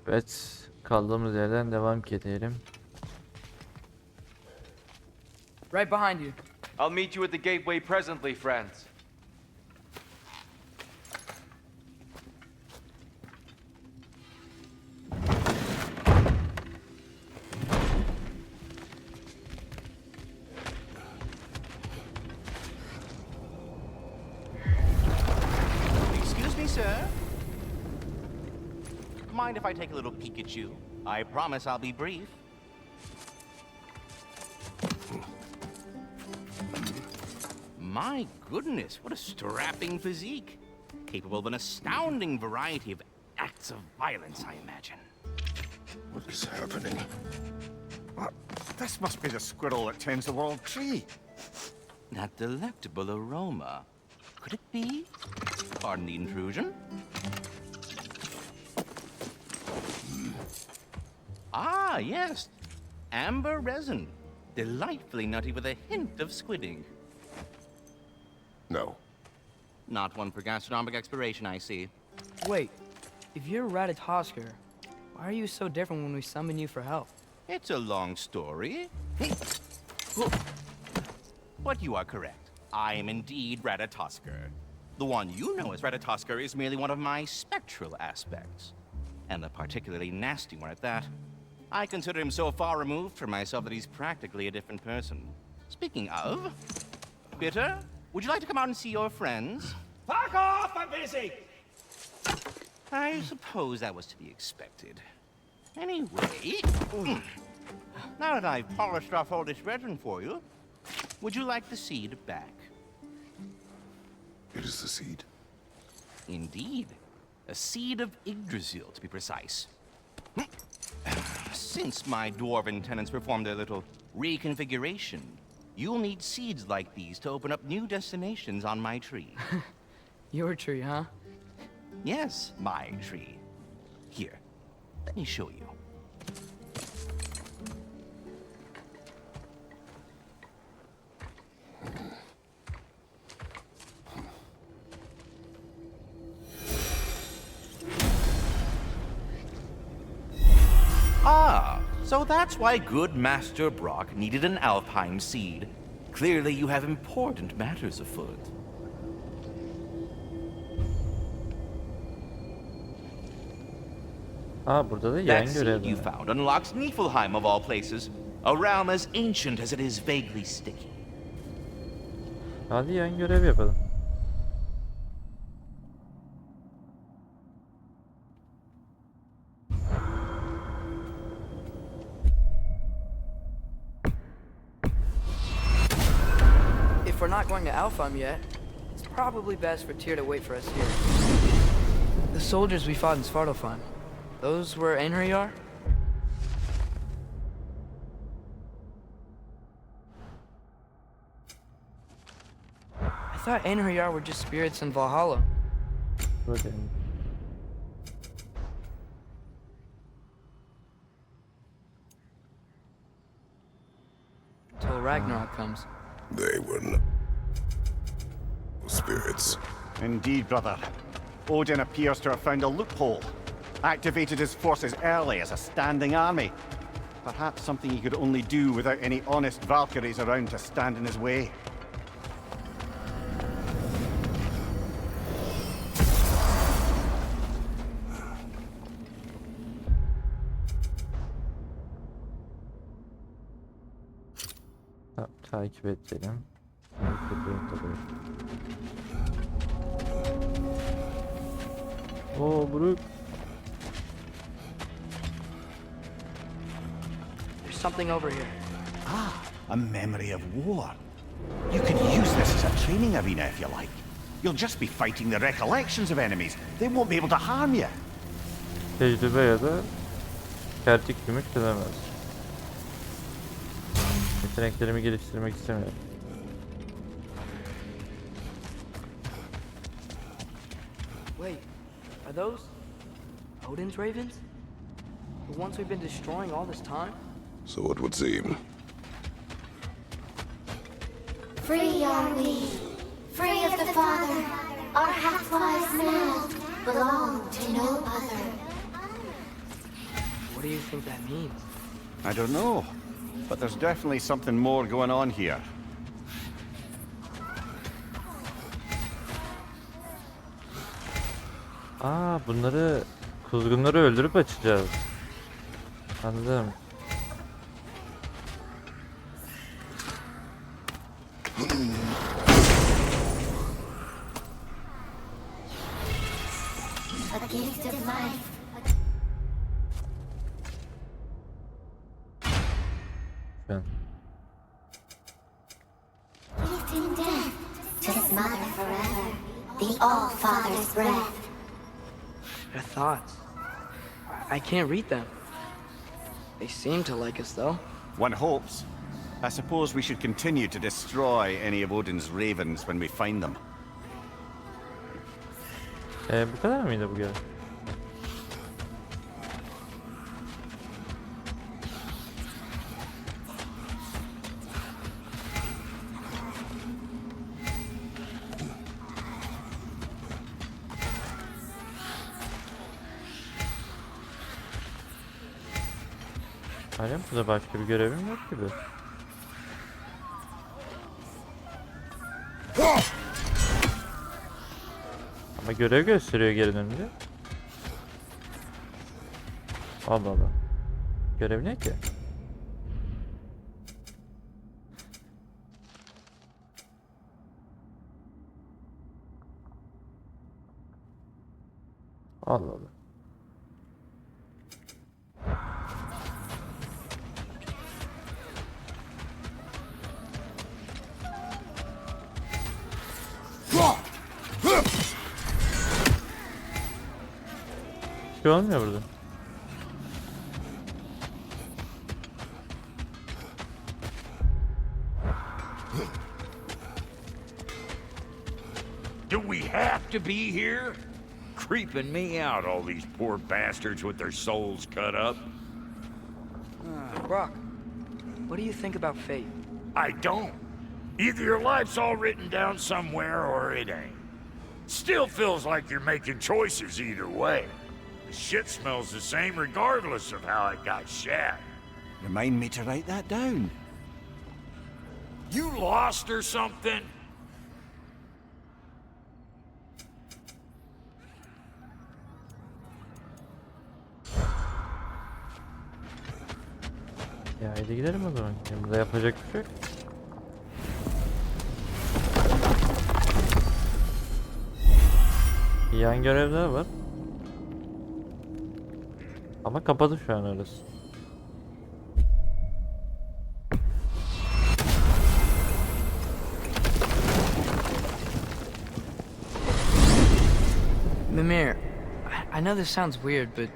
Evet, kaldığımız yerden devam edelim. Right behind you. I'll meet you at the gateway presently, friends. Excuse me, sir. Mind if I take a little peek at you? I promise I'll be brief. My goodness, what a strapping physique. Capable of an astounding variety of acts of violence, I imagine. What is happening? This must be the squirrel that tends the world tree. That delectable aroma. Could it be? Pardon the intrusion. Ah, yes. Amber resin. Delightfully nutty with a hint of squidding. No. Not one for gastronomic exploration, I see. Wait, if you're Ratatosker, why are you so different when we summon you for help? It's a long story. But you are correct. I am indeed Ratatosker. The one you know as Ratatosker is merely one of my spectral aspects. And a particularly nasty one at that. I consider him so far removed from myself that he's practically a different person. Speaking of, Bitter, would you like to come out and see your friends? Fuck off! I'm busy! I suppose that was to be expected. Anyway, now that I've polished off all this resin for you, would you like the seed back? It is the seed. Indeed. A seed of Yggdrasil, to be precise. Since my dwarven tenants performed their little reconfiguration, you'll need seeds like these to open up new destinations on my tree. Your tree, huh? Yes, my tree. Here, let me show you. Ah, so that's why good Master Brock needed an Alfheim seed. Clearly you have important matters afoot. Burada da That yan seed görev you var. found unlocks Niflheim of all places, a realm as ancient as it is vaguely sticky. Hadi yan görev yapalım. If we're not going to Alfheim yet, it's probably best for Tyr to wait for us here. The soldiers we fought in Svartalfheim, those were Einherjar? I thought Einherjar were just spirits in Valhalla. Bakalım. Till Ragnarok comes. They were not spirits. Indeed, brother. Odin appears to have found a loophole. Activated his forces early as a standing army. Perhaps something he could only do without any honest Valkyries around to stand in his way. Tamam, takip edelim. Takip edelim. Oo, Brook. There's something over here. Ah, a memory of war. You could use this as a training arena if you like. You'll just be fighting the recollections of enemies. They won't be able to harm you. Tecrübe ya da gerçek gümük denemez. Yeteneklerimi geliştirmek istemiyorum. Wait, are those Odin's ravens? The ones we've been destroying all this time? So it would seem. Free are we, free of the Father. Our half-wise man belong to no other. What do you think that means? I don't know, but there's definitely something more going on here. Aa, bunları kuzgunları öldürüp açacağız. Anladım. A gift of life. Ben. Gift in death. To his mother forever. The All-Father's breath. Their thoughts. I can't read them. They seem to like us, though. One hopes. I suppose we should continue to destroy any of Odin's ravens when we find them. Bu kadar mıydı bu görev? Hayır, burada başka bir görevim yok gibi. Ama görev gösteriyor geri dönünce. Allah Allah. Görev ne ki? Allah Allah. Bir şey olmuyor burada. Do we have to be here? Creeping me out, all these poor bastards with their souls cut up. Brock, what do you think about fate? I don't. Either your life's all written down somewhere or it ain't. Still feels like you're making choices either way. The shit smells the same regardless of how it got shat. Remind me to write that down. You lost or something? Ya hadi gidelim o zaman. Burada yapacak bir şey yok. Yan görevler var. Ama kapadı şu an orası. Mimir, I know this sounds weird, but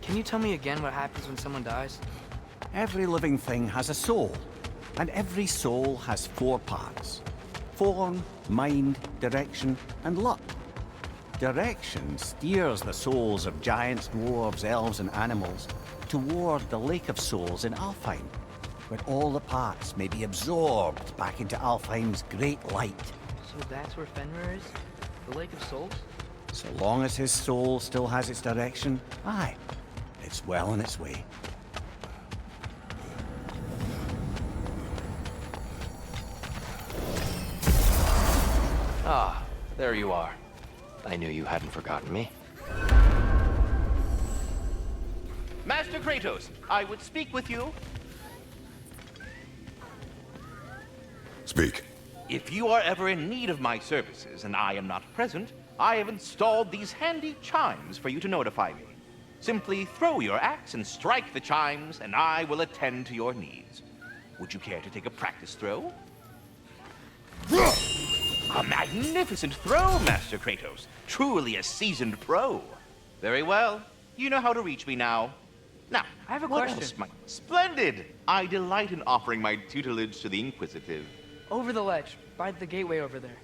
can you tell me again what happens when someone dies? Every living thing has a soul, and every soul has 4 parts. Form, mind, direction, and luck. Direction steers the souls of giants, dwarves, elves, and animals toward the Lake of Souls in Alfheim, where all the parts may be absorbed back into Alfheim's great light. So that's where Fenrir is? The Lake of Souls? So long as his soul still has its direction, aye, it's well on its way. Ah, there you are. I knew you hadn't forgotten me. Master Kratos, I would speak with you. Speak. If you are ever in need of my services and I am not present, I have installed these handy chimes for you to notify me. Simply throw your axe and strike the chimes, and I will attend to your needs. Would you care to take a practice throw? A magnificent throw, Master Kratos. Truly a seasoned pro. Very well. You know how to reach me now. Now, I have a what question. else might... Splendid! I delight in offering my tutelage to the inquisitive. Over the ledge, by the gateway over there.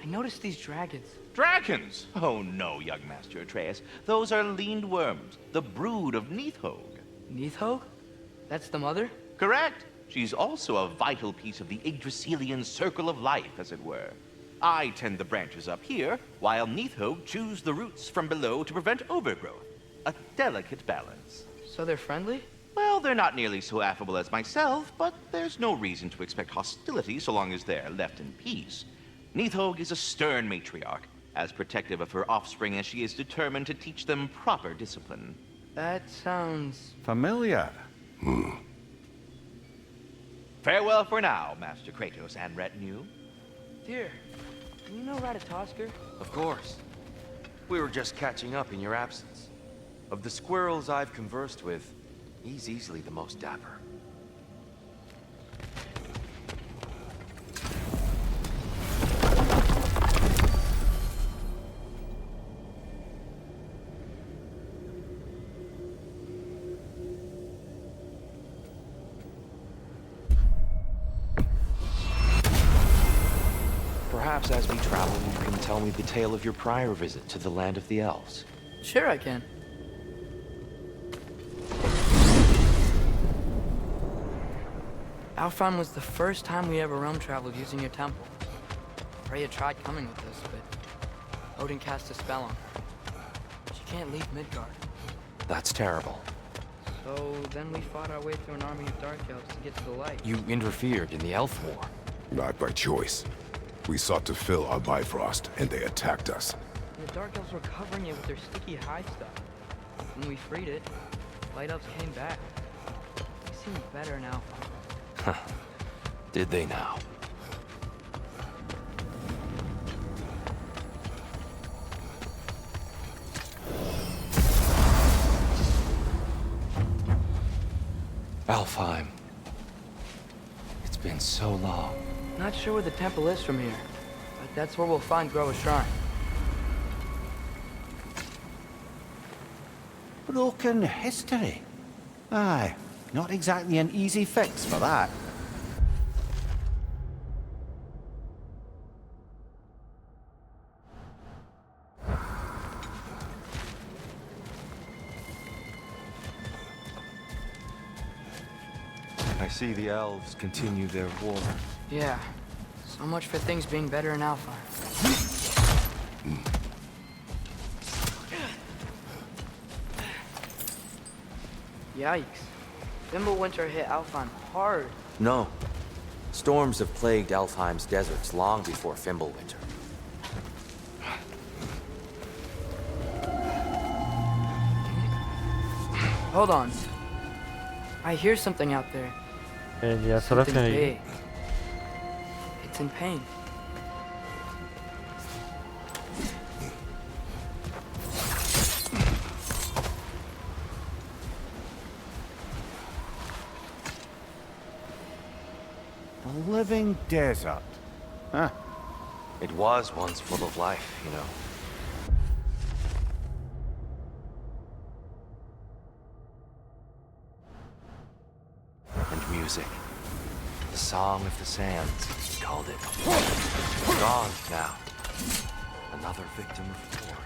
I noticed these dragons. Dragons? Oh no, young Master Atreus. Those are leaned worms, the brood of Nidhogg. Nidhogg? That's the mother? Correct. She's also a vital piece of the Yggdrasilian circle of life, as it were. I tend the branches up here, while Nidhogg chews the roots from below to prevent overgrowth. A delicate balance. So they're friendly? Well, they're not nearly so affable as myself, but there's no reason to expect hostility so long as they're left in peace. Nithog is a stern matriarch, as protective of her offspring as she is determined to teach them proper discipline. That sounds... Familiar. Farewell for now, Master Kratos and retinue. Dear, do you know Ratatoskr? Of course. We were just catching up in your absence. Of the squirrels I've conversed with, he's easily the most dapper. Perhaps as we travel, you can tell me the tale of your prior visit to the land of the elves. Sure I can. Alfheim was the first time we ever realm traveled using your temple. Freya tried coming with us, but Odin cast a spell on her. She can't leave Midgard. That's terrible. So then we fought our way through an army of dark elves to get to the light. You interfered in the elf war. Not by choice. We sought to fill our Bifrost, and they attacked us. And the dark elves were covering it with their sticky hide stuff. When we freed it, light elves came back. They seem better now. Did they now? Alfheim. It's been so long. Not sure where the temple is from here, but that's where we'll find Groa's shrine. Broken history. Aye, not exactly an easy fix for that. I see the elves continue their war. Yeah, so much for things being better in Alfheim. Yikes. Fimbulwinter hit Alfheim hard. No. Storms have plagued Alfheim's deserts long before Fimbulwinter. Hold on. I hear something out there. Diğer taraf Something nereye? big. It's in pain. A living desert. Huh. It was once full of life, you know. And music. The Song of the Sands, he called it. Gone now. Another victim of war.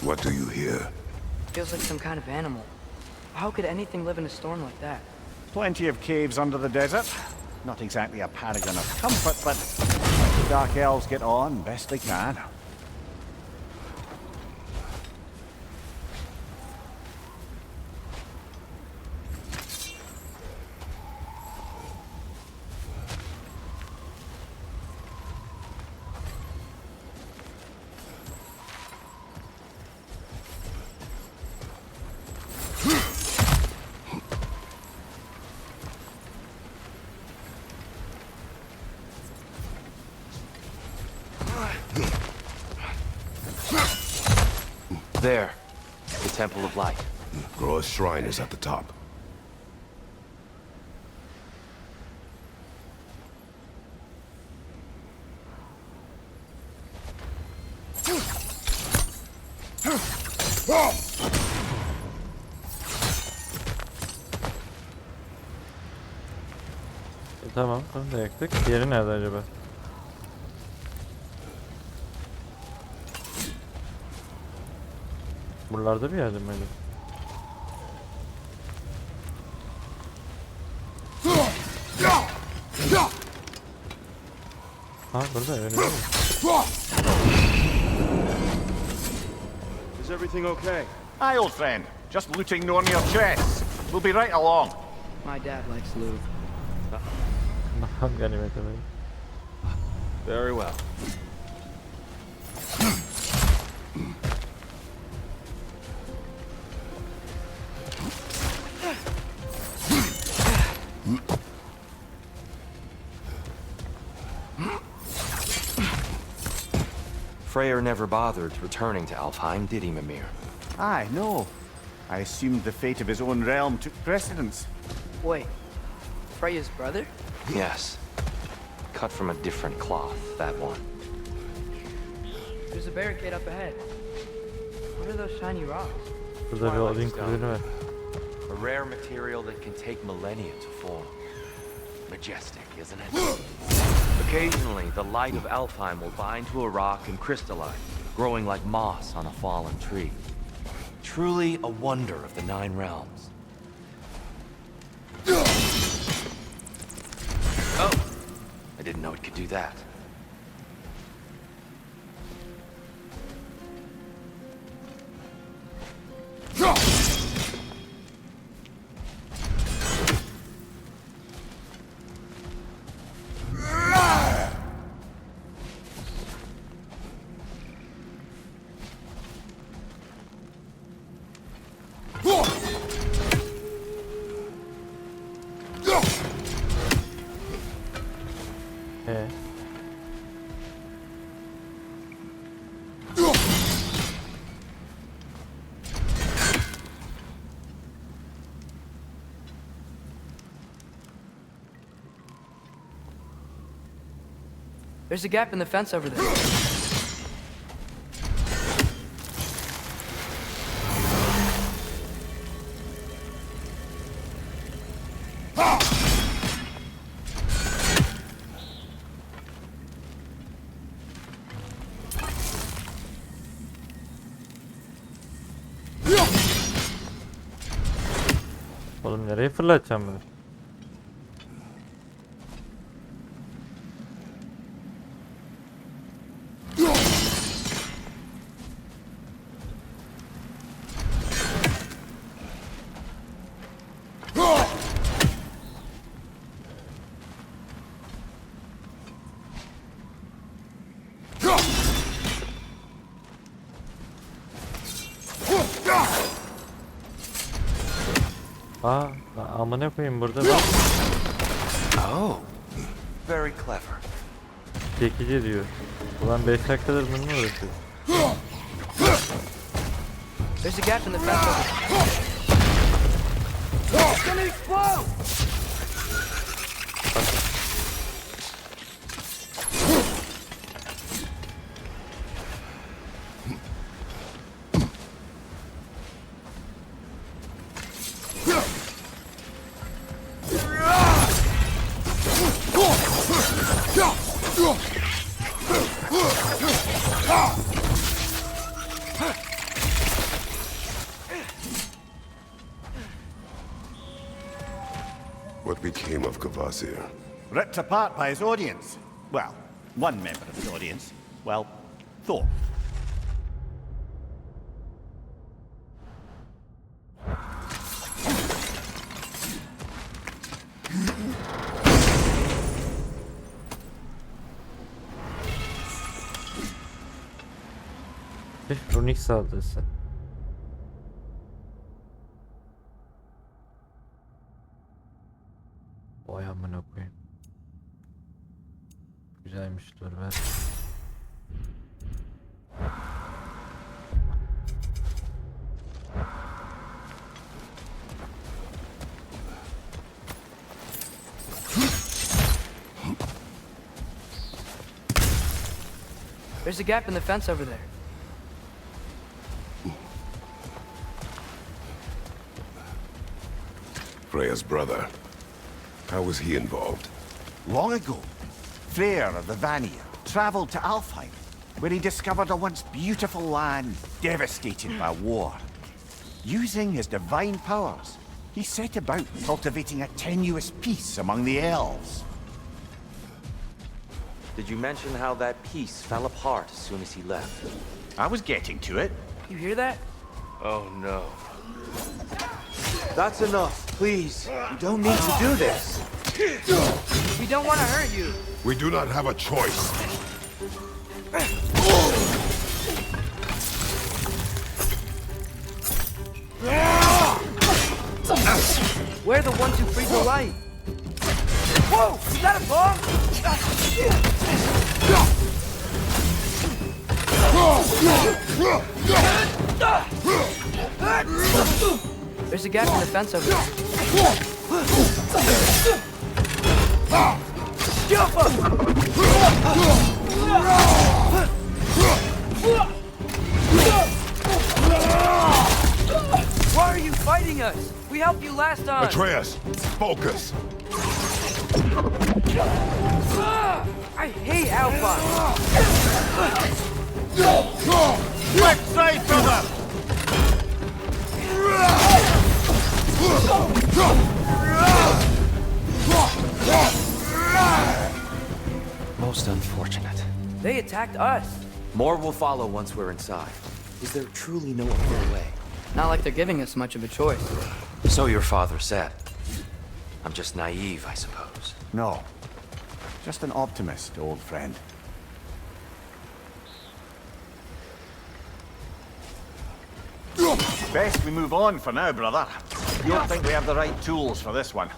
What do you hear? Feels like some kind of animal. How could anything live in a storm like that? Plenty of caves under the desert. Not exactly a paragon of comfort, but the dark elves get on best they can. There. The Temple of Light. Groa's shrine is at the top. Tamam, onu da yaktık. Diğeri nerede acaba? Buralarda bir yerde mi acaba? Ha, burada önümde mi? Is everything okay? Hi, old friend. Just looting no your chests. We'll be right along. My dad likes lube. Ganimet edelim. Very well. Freyr never bothered returning to Alfheim, did he, Mimir? Aye, no. I assumed the fate of his own realm took precedence. Wait, Freya's brother? Yes. Cut from a different cloth, that one. There's a barricade up ahead. What are those shiny rocks? Burada bir Odin kuzeni var. A rare material that can take millennia to form. Majestic, isn't it? Occasionally, the light of Alfheim will bind to a rock and crystallize, growing like moss on a fallen tree. Truly a wonder of the Nine Realms. Oh! I didn't know it could do that. There's a gap in the fence over there. Oğlum nereye fırlatacağım bunu? Aa, amına koyayım burada bak. Oh, very clever. Çekici diyor. Ulan 5 dakikadır bununla uğraşıyor. There's a gap in the fence over there. It's gonna explode! What became of Kvasir? Ripped apart by his audience. Well, one member of his audience. Well, Thor. Runik saldırısı. Vay amına koyayım. Güzelmiş, dur ver. There's a gap in the fence over there. Freya's brother. How was he involved? Long ago, Freyr of the Vanir traveled to Alfheim, where he discovered a once beautiful land devastated by war. Using his divine powers, he set about cultivating a tenuous peace among the elves. Did you mention how that piece fell apart as soon as he left? I was getting to it. You hear that? Oh no. That's enough, please. You don't need to do this. We don't want to hurt you. We do not have a choice. We're the ones who freeze the light. Whoa! Is that a bomb? There's a gap in the fence over there. Why are you fighting us? We helped you last time. Atreus, focus. I hate Alpha. Quick side, brother! Most unfortunate. They attacked us. More will follow once we're inside. Is there truly no other way? Not like they're giving us much of a choice. So your father said. I'm just naive, I suppose. No. Just an optimist, old friend. Best we move on for now, brother. You don't think we have the right tools for this one?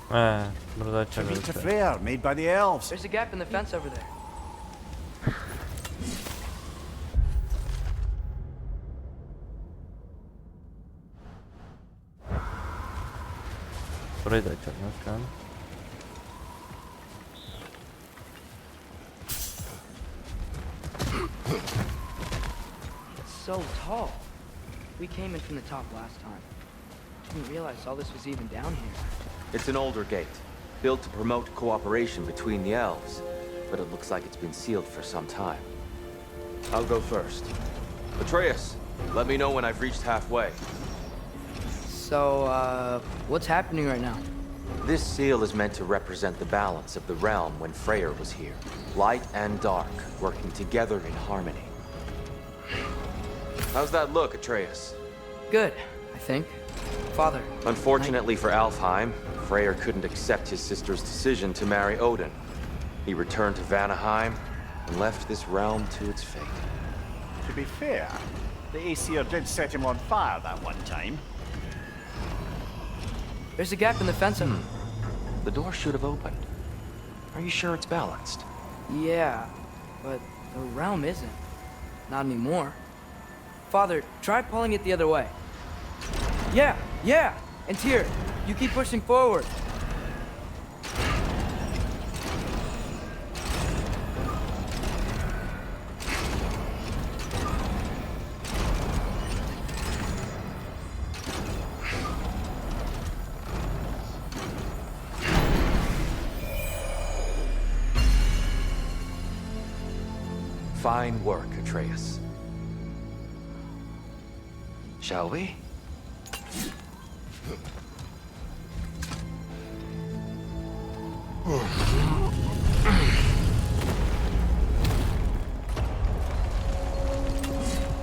Burada To meet açabiliriz. a flare made by the elves. There's a gap in the fence over there. Burayı da açalım şu an. It's so tall. We came in from the top last time. Didn't realize all this was even down here. It's an older gate, built to promote cooperation between the elves, but it looks like it's been sealed for some time. I'll go first. Atreus, let me know when I've reached halfway. So, what's happening right now? This seal is meant to represent the balance of the realm when Freyr was here. Light and dark, working together in harmony. How's that look, Atreus? Good, I think. Father. Unfortunately for Alfheim, Freyr couldn't accept his sister's decision to marry Odin. He returned to Vanaheim and left this realm to its fate. To be fair, the Aesir did set him on fire that one time. There's a gap in the fence. The door should have opened. Are you sure it's balanced? Yeah, but the realm isn't. Not anymore. Father, try pulling it the other way. Yeah! And here, you keep pushing forward. Fine work, Atreus. Shall we?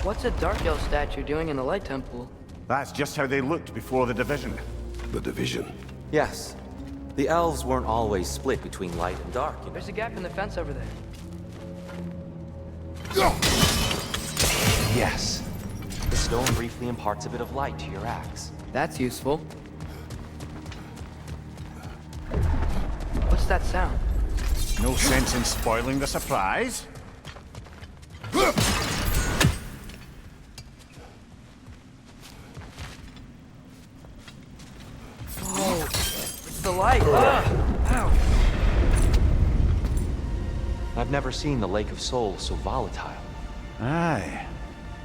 What's a Dark Elf statue doing in the Light Temple? That's just how they looked before the division. The division. Yes. The elves weren't always split between light and dark, you know. There's a gap in the fence over there. Yes. The stone briefly imparts a bit of light to your axe. That's useful. What's that sound? No sense in spoiling the surprise. Oh, it's the light. Ow. I've never seen the Lake of Souls so volatile. Aye.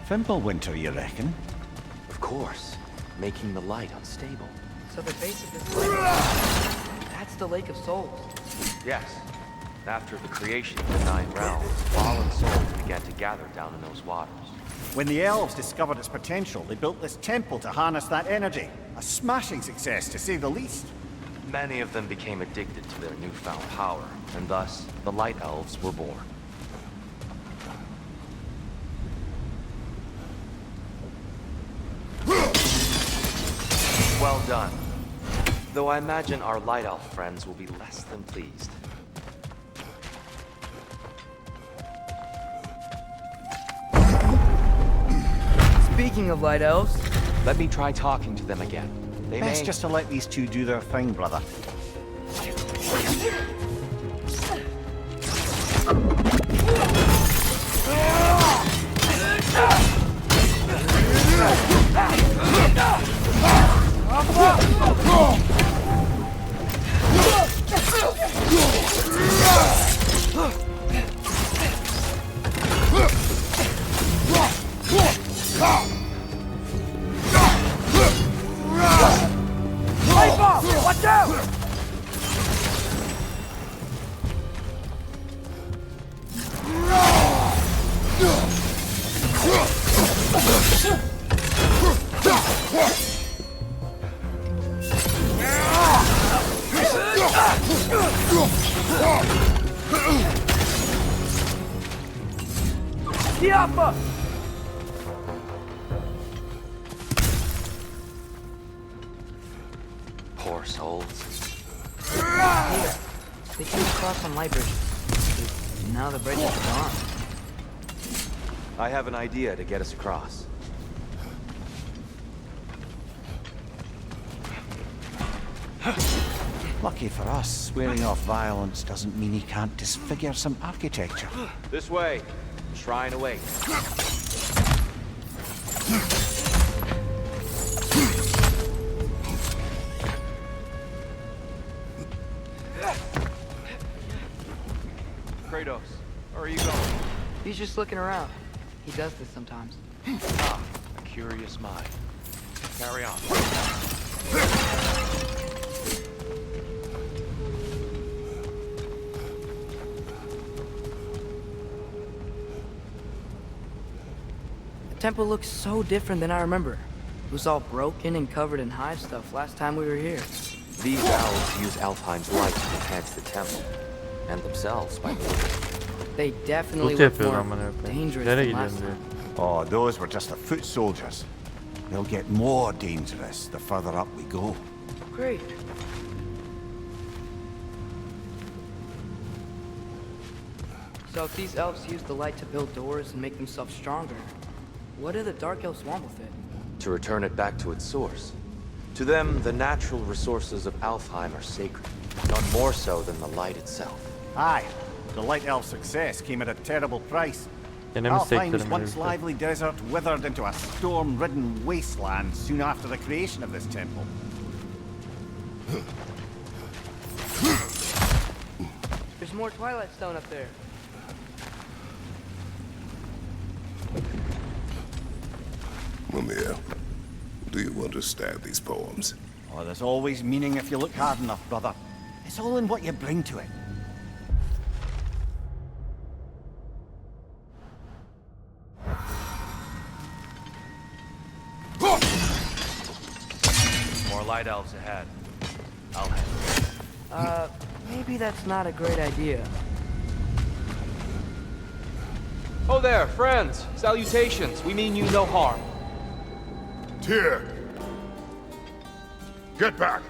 Fimbulwinter, you reckon? Of course, making the light unstable. So the base of this lake, that's the Lake of Souls. Yes. After the creation of the 9 realms, fallen souls began to gather down in those waters. When the elves discovered its potential, they built this temple to harness that energy. A smashing success, to say the least. Many of them became addicted to their newfound power, and thus, the Light Elves were born. Well done. Though I imagine our Light Elf friends will be less than pleased. Speaking of light elves, Let me try talking to them again. They Best may... just to let these two do their thing, brother. watch out! Yapma! Poor souls. Here, they can't cross on light bridges. Now the bridge is gone. I have an idea to get us across. Lucky for us, swearing off violence doesn't mean he can't disfigure some architecture. This way. Shrine awaits. Kratos, where are you going? He's just looking around. He does this sometimes. Ah, a curious mind. Carry on. The temple looks so different than I remember. It was all broken and covered in hive stuff last time we were here. These elves use Alfheim's light to enhance the temple. And themselves, by the way. They definitely Loot look yapıyor more amına koyayım. dangerous Nereye than last gidiyorsun time. diyor. Oh, those were just the foot soldiers. They'll get more dangerous the further up we go. Great. So if these elves use the light to build doors and make themselves stronger, what do the Dark Elves want with it? To return it back to its source. To them, the natural resources of Alfheim are sacred. None more so than the light itself. Aye, the Light Elf success came at a terrible price. Gene mi Alfheim's sektirim once herifler? lively desert withered into a storm-ridden wasteland soon after the creation of this temple. There's more Twilight Stone up there. Mumia, do you understand these poems? Oh, there's always meaning if you look hard enough, brother. It's all in what you bring to it. More light elves ahead. I'll head. Maybe that's not a great idea. Oh there, friends! Salutations! We mean you no harm. Tyr! Get back!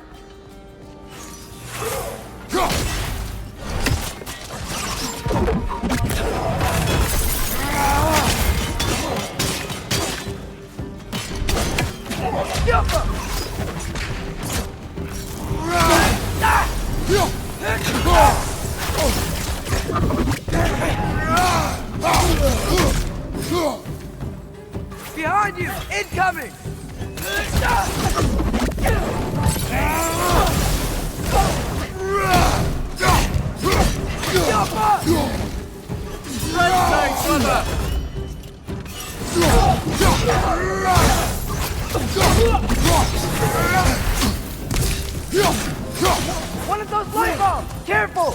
Behind you! Incoming! Careful!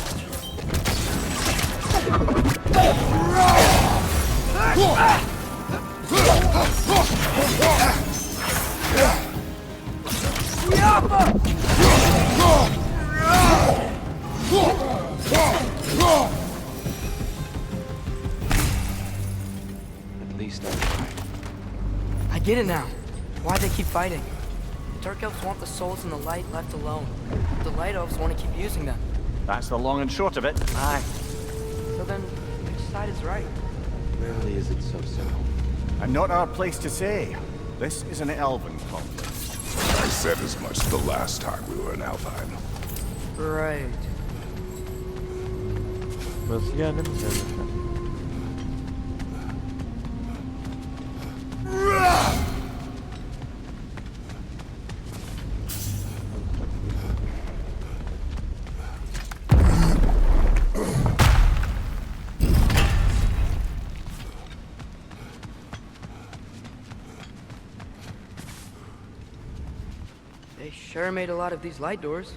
At least I tried. I get it now. Why they keep fighting. The Dark Elves want the souls in the light left alone. The Light Elves want to keep using them. That's the long and short of it. Aye. So then, which side is right? Rarely is it so simple. And not our place to say. This is an elven conflict. I said as much the last time we were in Alfheim. Right. Nasıl yani mi söylüyorsun? They sure made a lot of these light doors.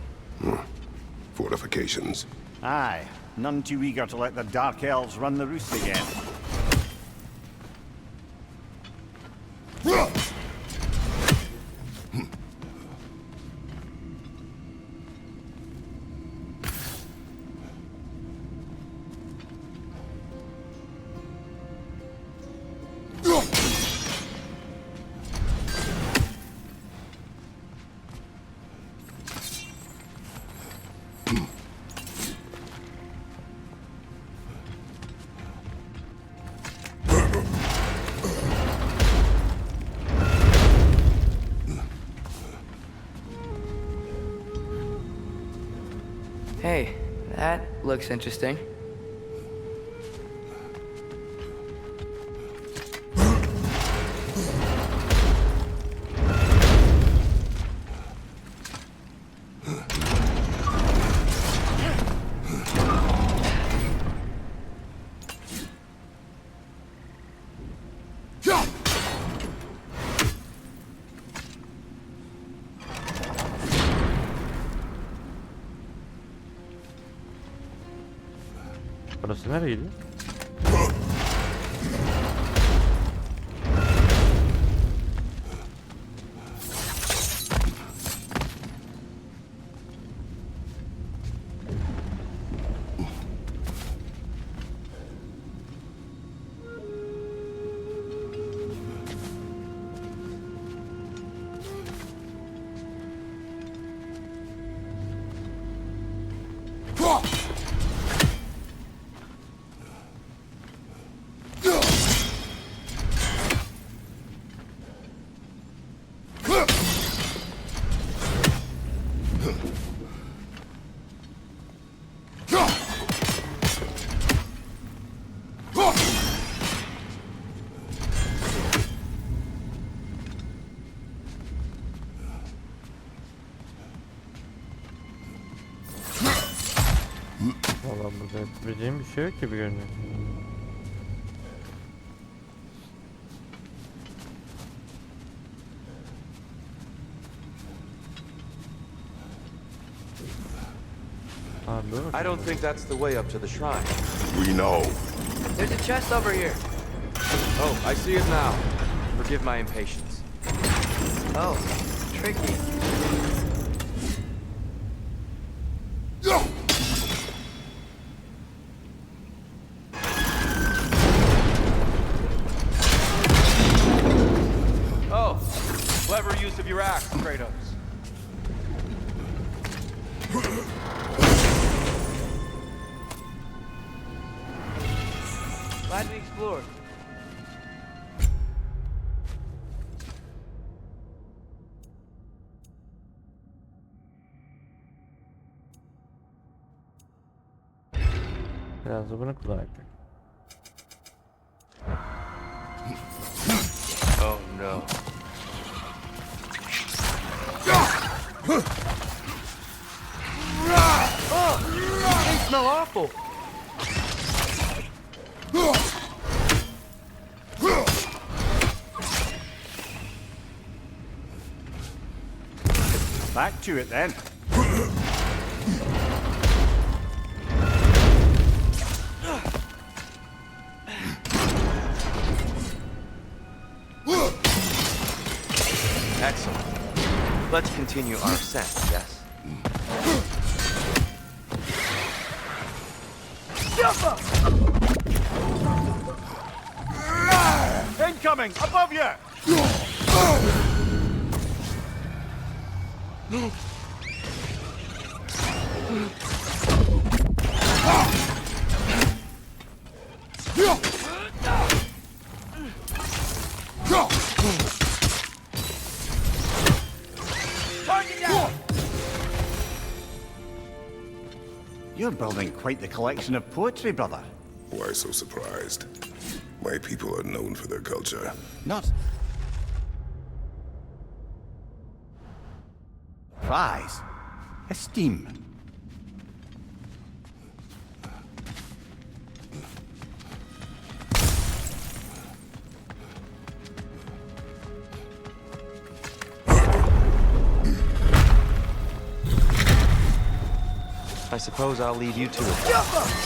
Fortifications. Aye. None too eager to let the Dark Elves run the roost again. Hey, that looks interesting. Burası nereydi? Valla burada yapabileceğim bir şey yok gibi görünüyor. I don't think that's the way up to the shrine. We know. There's a chest over here. Oh, I see it now. Forgive my impatience. Oh, tricky. Oh, clever use of your axe, Kratos. Glad we explored. Biraz da bunu kullanacak. Oh no. Oh, they smell awful. Back to it then. Excellent. Let's continue our ascent, yes? Incoming! Above you! You're building quite the collection of poetry, brother. Why so surprised? My people are known for their culture. Not... prize. Esteem. I suppose I'll leave you to it.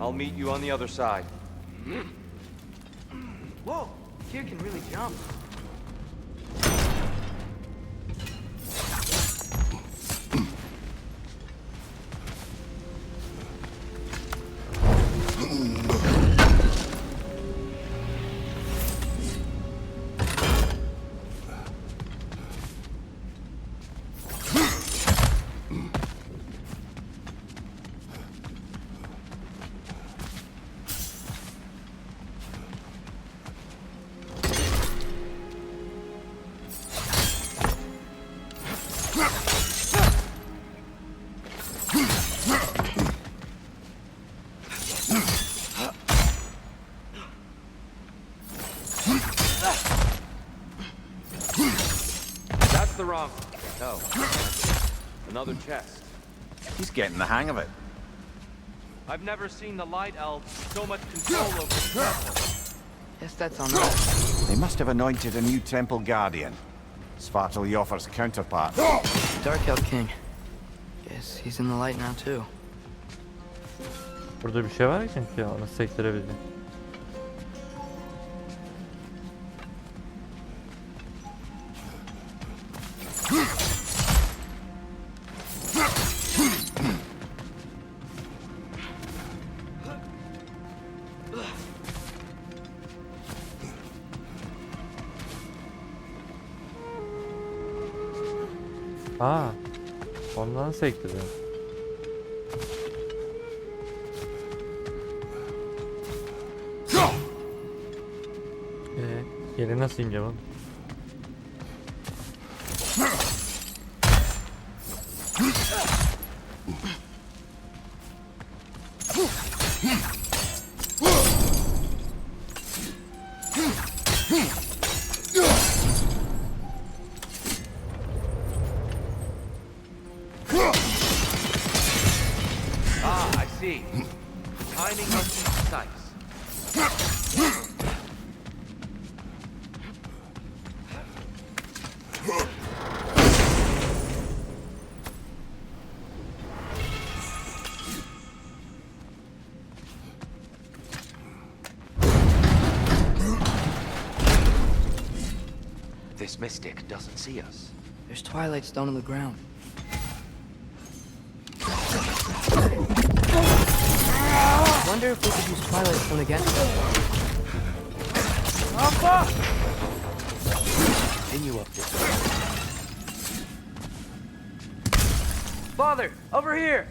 I'll meet you on the other side. Whoa, Tyr can really jump. The wrong. No. Another chest. He's getting the hang of it. I've never seen the Light Elves so much control over the temple. Guess that's on us. They must have anointed a new temple guardian. Svartal Joffer's counterpart. Dark Elf King. Guess he's in the light now too. Burada bir şey var ki onu sektirebildim. Aa, ondan sektirdim. Yeri nasıl ineceğim oğlum? Ah, I see. Timing must be precise. This mystic doesn't see us. There's twilight stone on the ground. Wonder if we could use Twilight's phone against them. Alpha! Continue up this way. Father, over here!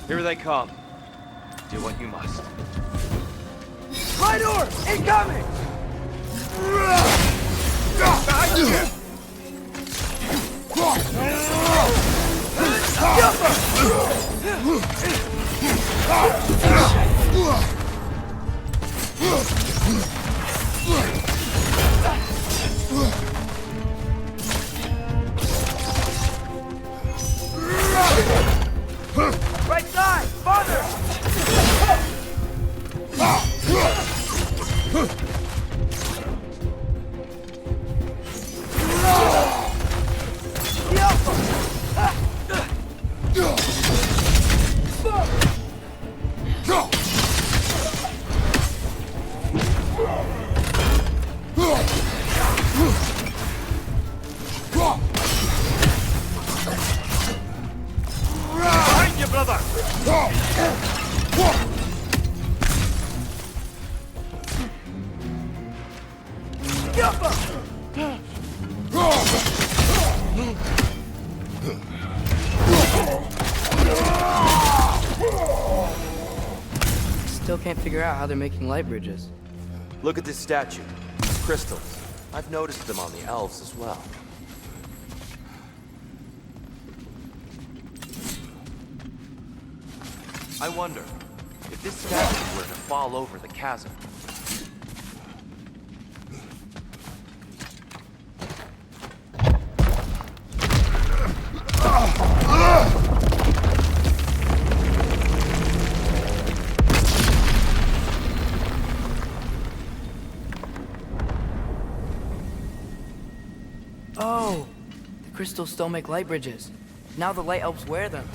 Here they come. Do what you must. My door! Incoming! Right side! Father! Behind you, brother! Still can't figure out how they're making light bridges. Look at this statue. These crystals. I've noticed them on the elves as well. I wonder if this statue were to fall over the chasm. Oh, the crystals still make light bridges. Now the light elves wear them.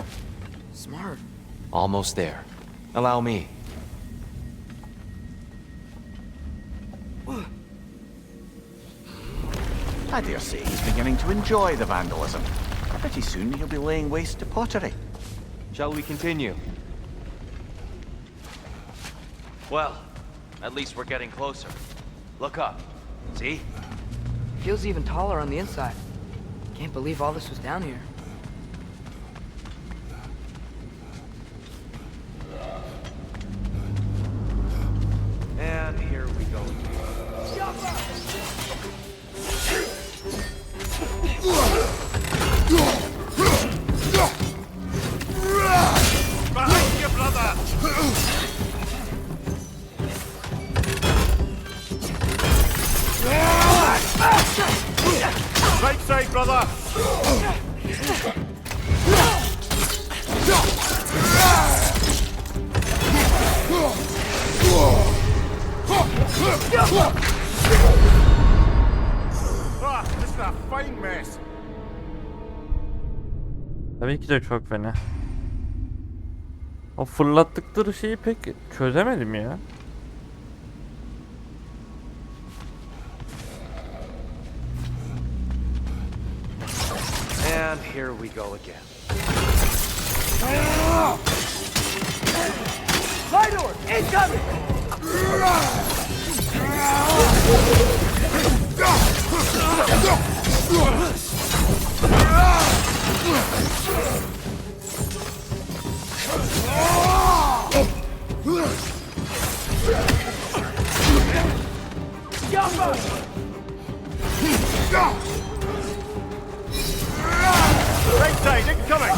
Smart. Almost there. Allow me. I dare say he's beginning to enjoy the vandalism. Pretty soon he'll be laying waste to pottery. Shall we continue? Well, at least we're getting closer. Look up. See? Feels even taller on the inside. Can't believe all this was down here. And here we go. Behind you, brother! Right side, brother! Ah, this is a fine mess. Tabii ki de çok fena. O fırlattıkları şeyi pek çözemedim ya. And here we go again. Light door! Incoming! Right side, incoming!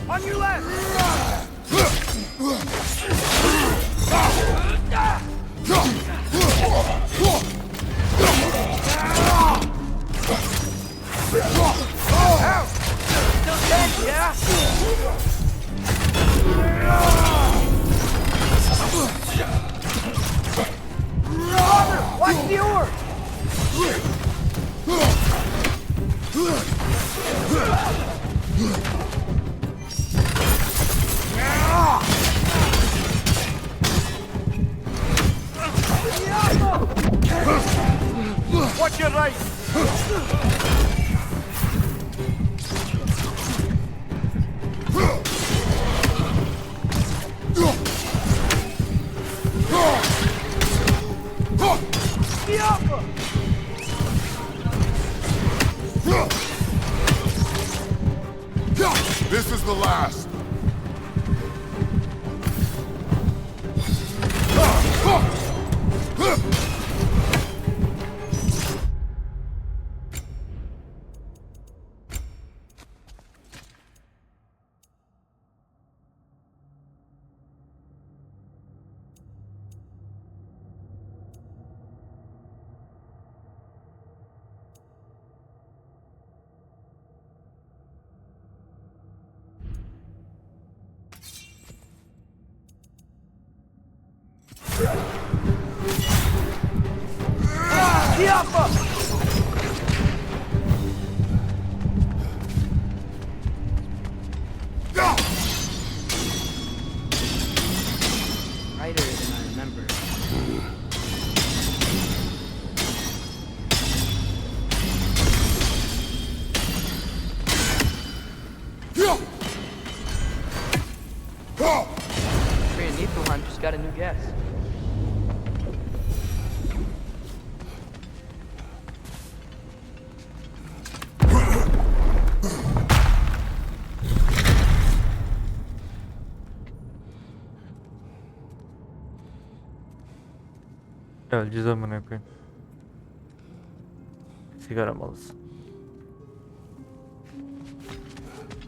On your left! Still dead, yeah? Watch the orb! Watch your right! This is the last. Brighter than I remember. Korean Niflheim just got a new guest. Geleceğiz amına koyayım. Sigara malısın.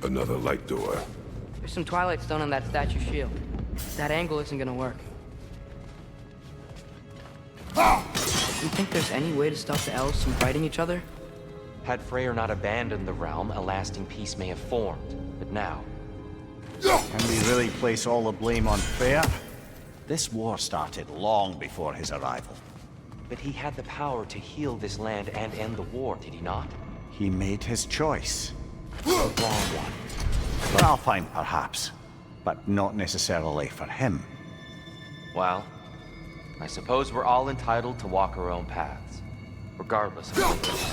Another light door. There's some twilight stone on that statue shield. That angle isn't gonna work. You think there's any way to stop the elves from fighting each other? Had Freyr not abandoned the realm, a lasting peace may have formed. But now, Can we really place all the blame on Freyr? This war started long before his arrival. but he had the power to heal this land and end the war, did he not? He made his choice. The wrong one. For Alfheim, perhaps, but not necessarily for him. Well, I suppose we're all entitled to walk our own paths, regardless of what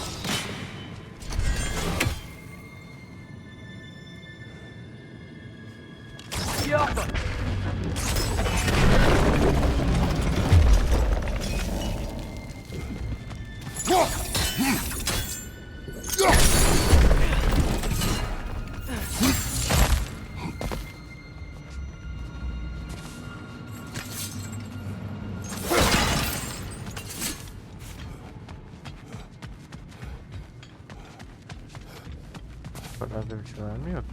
Buralarda bir şeyler mi yok?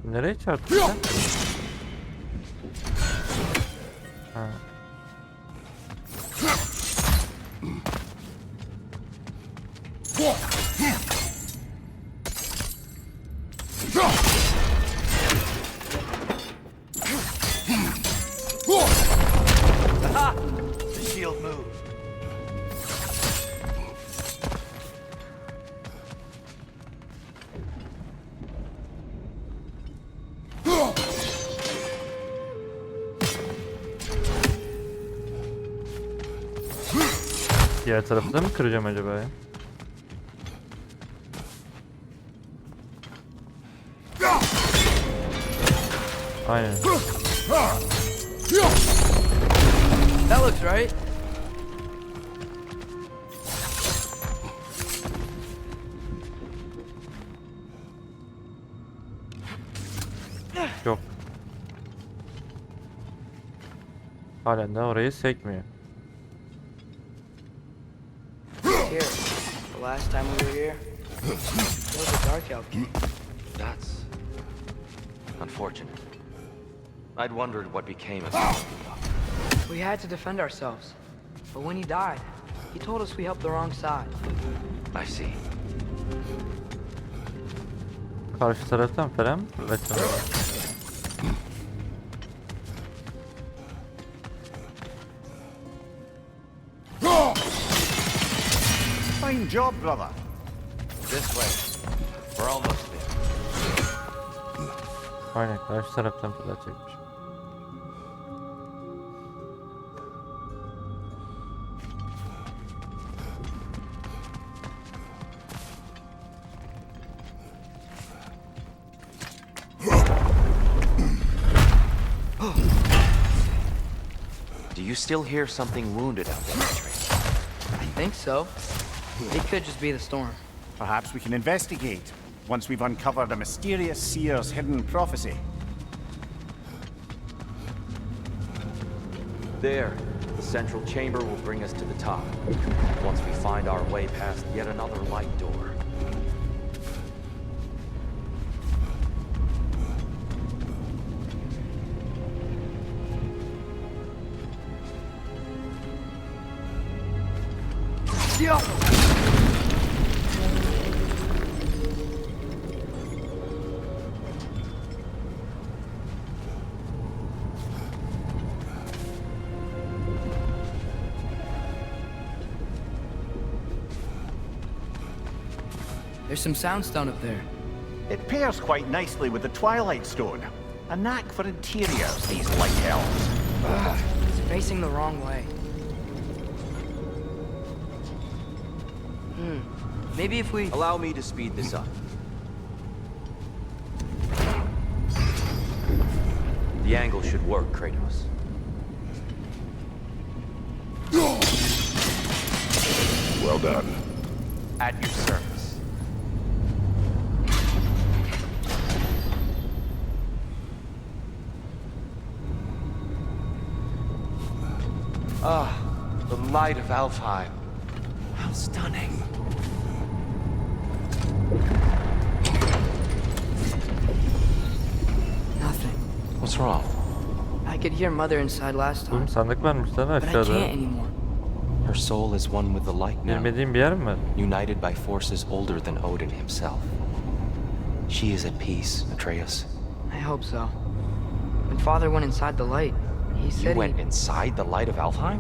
Nereye çarptın sen? Ha. The shield moved. Diğer tarafı da mı kıracağım acaba ya? Aynen. That looks right. Yok. Halen de orayı sekmiyor. Here, the last time we were here, it was a dark out. That's unfortunate. I'd wondered what became of him. We had to defend ourselves. But when he died, he told us we helped the wrong side. I see. Karşı taraftan falan mı fırlatacağım? Fine job, brother. This way. We're almost there. Aynen karşı taraftan fırlatacakmış. Do you still hear something wounded out there, Trey? I think so. It could just be the storm. Perhaps we can investigate once we've uncovered a mysterious seer's hidden prophecy. There. The central chamber will bring us to the top. Once we find our way past yet another light door. There's some soundstone up there. It pairs quite nicely with the Twilight Stone. A knack for interiors, these light elves. It's facing the wrong way. Maybe if we... Allow me to speed this up. The angle should work, Kratos. Well done. At your service. Ah, the light of Alfheim. How stunning. Nothing. What's wrong? I could hear Mother inside last time, Oğlum sandık varmış lan but I aşağıda. can't anymore. Her soul is one with the light now, Bilmediğim bir yer mi var? united by forces older than Odin himself. She is at peace, Atreus. I hope so. When Father went inside the light, he You said went inside the light of Alfheim?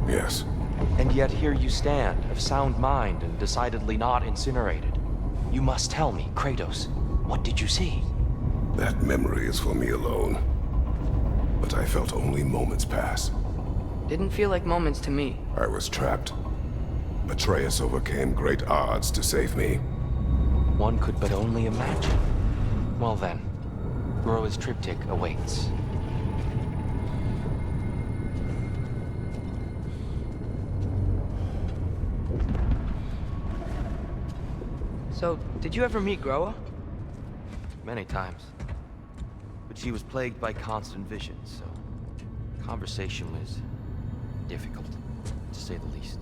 Yes. And yet here you stand, of sound mind and decidedly not incinerated. You must tell me, Kratos, what did you see? That memory is for me alone. But I felt only moments pass. Didn't feel like moments to me. I was trapped. Atreus overcame great odds to save me. One could but only imagine. Well then, Groa's triptych awaits. So, did you ever meet Groa? Many times. But she was plagued by constant visions, so conversation was difficult, to say the least.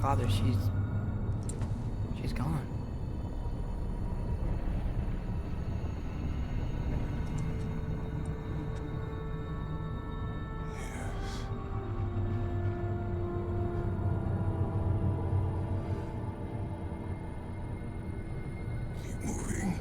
Father, she's gone. Keep moving.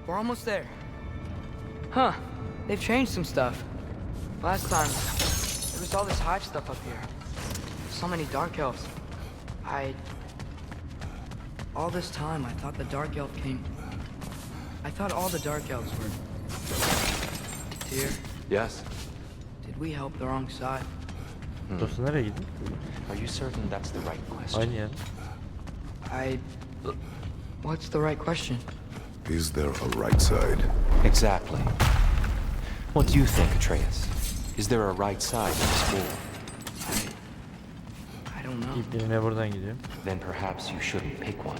We're almost there. Huh. They've changed some stuff. Last time, there was all this hive stuff up here. So many dark elves. All this time, I thought the dark elf king... I thought all the dark elves were... Dear, Yes? did we help the wrong side? Burası nereye gidiyor? Are you certain that's the right question? Aynı yer. What's the right question? Is there a right side? Exactly. What do you think, Atreus? Is there a right side in this war? I don't know. İpliğine buradan gidiyor. Then perhaps you shouldn't pick one.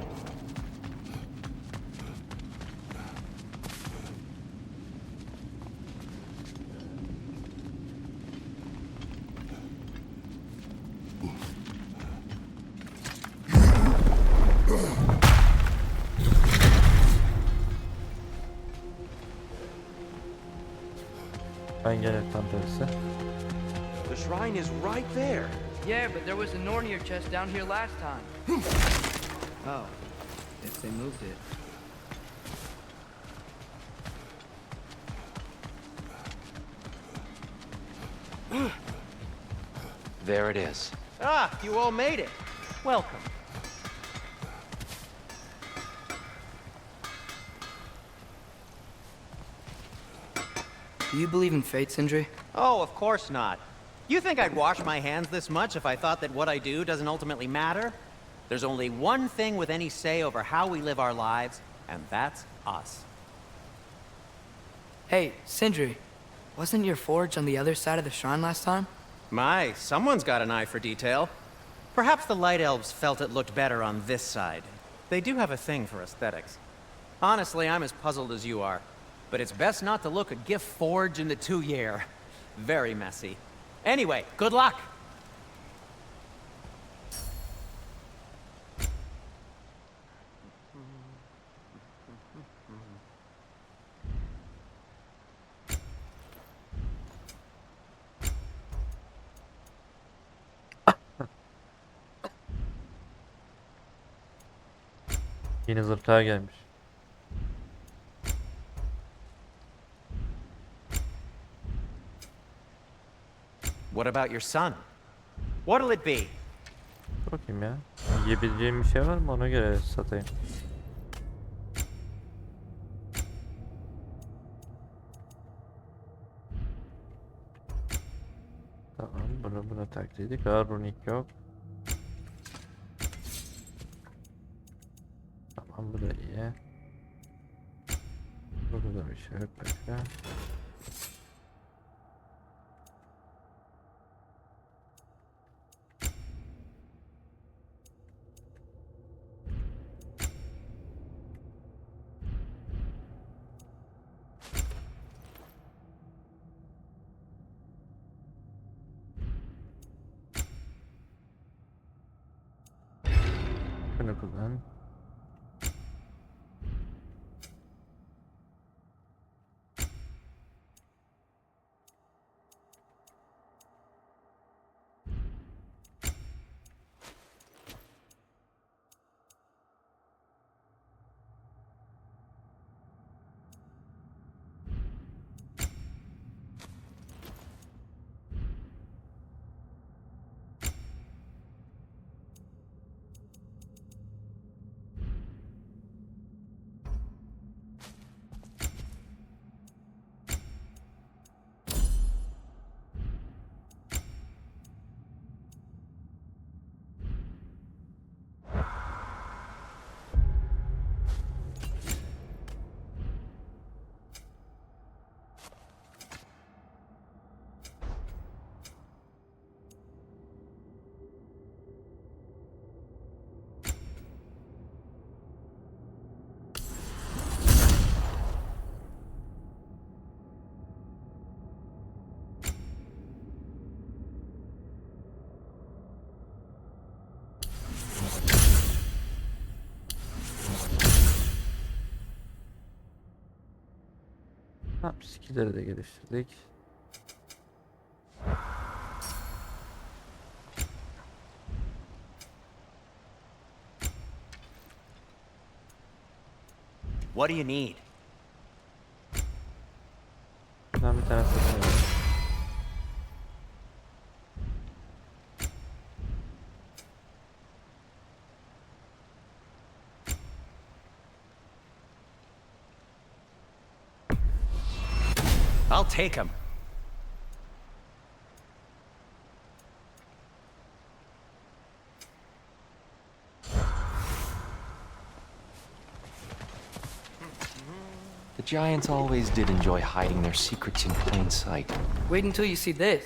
Ben gene tam tersi. The shrine is right there. Yeah, but there was a Nornir chest down here last time. Oh, if they moved it. There it is. Ah, you all made it. Welcome. Do you believe in fate, Sindri? Oh, of course not. You think I'd wash my hands this much if I thought that what I do doesn't ultimately matter? There's only one thing with any say over how we live our lives, and that's us. Hey, Sindri, wasn't your forge on the other side of the shrine last time? My, someone's got an eye for detail. Perhaps the Light Elves felt it looked better on this side. They do have a thing for aesthetics. Honestly, I'm as puzzled as you are. But it's best not to look a gift forge in the 2-year. Very messy. Anyway, good luck! Yeni zırhlar gelmiş. What about your son? What'll it be? Dur bakayım ya. Yiyebileceğim bir şey var mı, ona göre satayım. Tamam, buna taktıydık. Runik yok. Tamam, bu da iyi. Burada da bir şey yok başka. Şunu kullan. Ha, skill'leri de geliştirdik. What do you need? Ben bir tane satın alayım. I'll take him. The giants always did enjoy hiding their secrets in plain sight. Wait until you see this.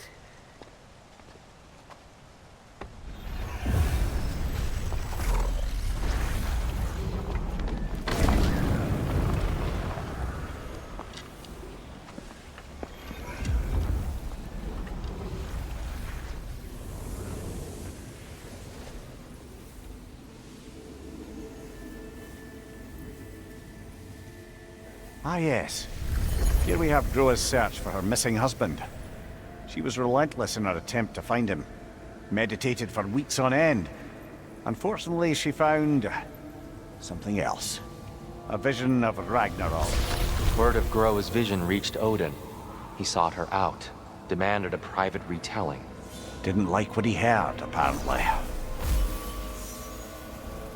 Ah, yes. Here we have Groa's search for her missing husband. She was relentless in her attempt to find him. Meditated for weeks on end. Unfortunately, she found something else. A vision of Ragnarok. Word of Groa's vision reached Odin. He sought her out, demanded a private retelling. Didn't like what he heard, apparently.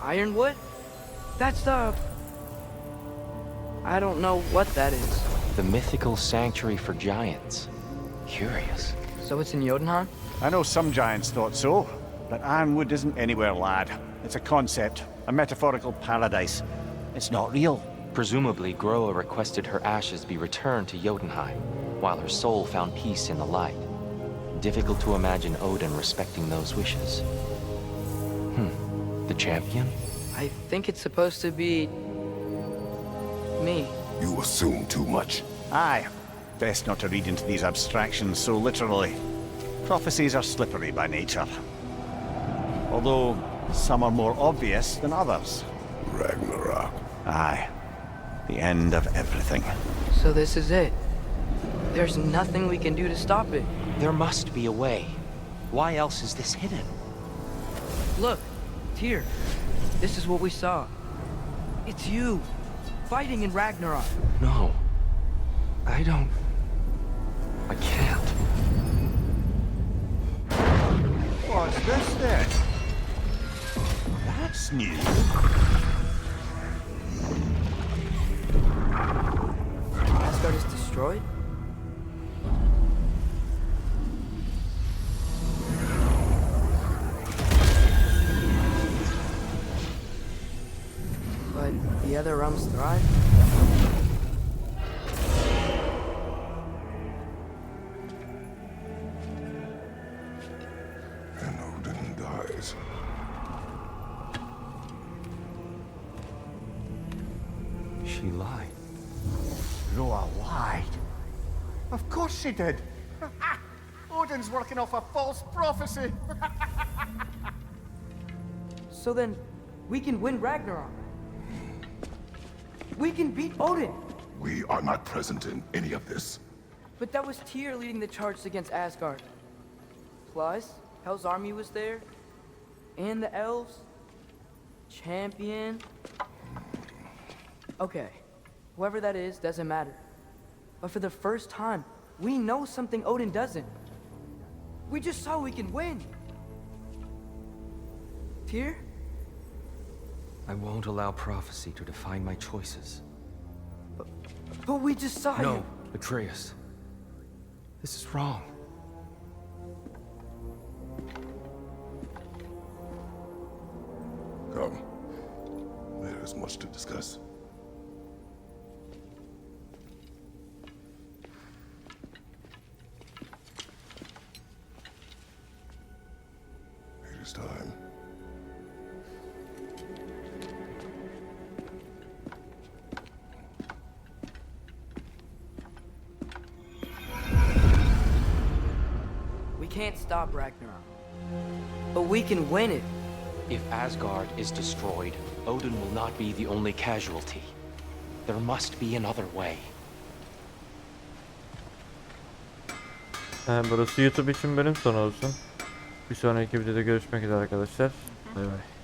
Ironwood? That's the... I don't know what that is. The mythical sanctuary for giants. Curious. So it's in Jotunheim? I know some giants thought so, but Ironwood isn't anywhere, lad. It's a concept, a metaphorical paradise. It's not real. Presumably, Groa requested her ashes be returned to Jotunheim, while her soul found peace in the light. Difficult to imagine Odin respecting those wishes. The champion? I think it's supposed to be... me. You assume too much. Aye. Best not to read into these abstractions so literally. Prophecies are slippery by nature. Although, some are more obvious than others. Ragnarok. Aye. The end of everything. So this is it. There's nothing we can do to stop it. There must be a way. Why else is this hidden? Look, Tyr. This is what we saw. It's you. Fighting in Ragnarok. No. I can't. What's this then? That's new. Asgard is destroyed? But the other realms thrive? And Odin dies. She lied. Groa lied. Of course she did. Odin's working off a false prophecy. So then, we can win Ragnarok. We can beat Odin. We are not present in any of this. But that was Tyr leading the charge against Asgard. Plus, Hell's army was there. And the elves. Champion. Okay, whoever that is doesn't matter. But for the first time, we know something Odin doesn't. We just saw we can win. Tyr? I won't allow prophecy to define my choices. But we just saw No, you. Atreus. This is wrong. Come. There is much to discuss. It is time. We can't stop Ragnarok. But we can win it. If Asgard is destroyed, Odin will not be the only casualty. There must be another way. Burası YouTube için bölüm sonu olsun. Bir sonraki videoda görüşmek üzere arkadaşlar. Bay bay.